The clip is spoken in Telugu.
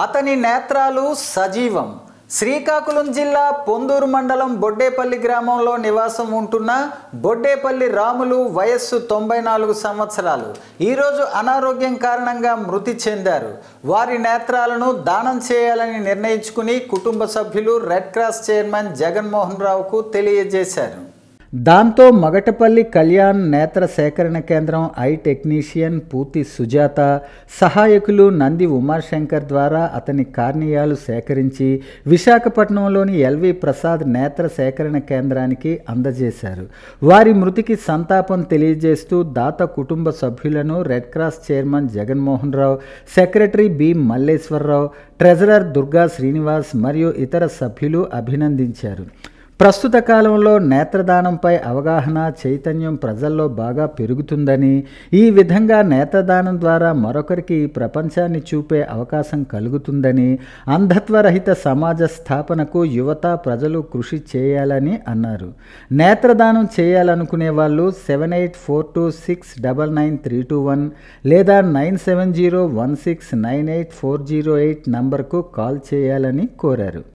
అతని నేత్రాలు సజీవం. శ్రీకాకుళం జిల్లా పొందూరు మండలం బొడ్డేపల్లి గ్రామంలో నివాసం ఉంటున్న బొడ్డేపల్లి రాములు వయస్సు 94 సంవత్సరాలు. ఈరోజు అనారోగ్యం కారణంగా మృతి చెందారు. వారి నేత్రాలను దానం చేయాలని నిర్ణయించుకుని కుటుంబ సభ్యులు రెడ్ క్రాస్ చైర్మన్ జగన్మోహన్ రావుకు తెలియజేశారు. దాంతో మగటపల్లి కళ్యాణ్ నేత్ర సేకరణ కేంద్రం ఐ టెక్నీషియన్ పూతి సుజాత, సహాయకులు నంది ఉమాశంకర్ ద్వారా అతని కార్నియాలు సేకరించి విశాఖపట్నంలోని ఎల్వి ప్రసాద్ నేత్ర సేకరణ కేంద్రానికి అందజేశారు. వారి మృతికి సంతాపం తెలియజేస్తూ దాత కుటుంబ సభ్యులను red cross chairman Jaganmohan Rao, secretary B Malleswararao, treasurer Durga Srinivas మరియు ఇతర సభ్యులు అభినందించారు. ప్రస్తుత కాలంలో నేత్రదానంపై అవగాహన, చైతన్యం ప్రజల్లో బాగా పెరుగుతుందని, ఈ విధంగా నేత్రదానం ద్వారా మరొకరికి ప్రపంచాన్ని చూపే అవకాశం కలుగుతుందని, అంధత్వరహిత సమాజ స్థాపనకు యువత, ప్రజలు కృషి చేయాలని అన్నారు. నేత్రదానం చేయాలనుకునే వాళ్ళు 7842699321 లేదా 9701698408 నంబర్కు కాల్ చేయాలని కోరారు.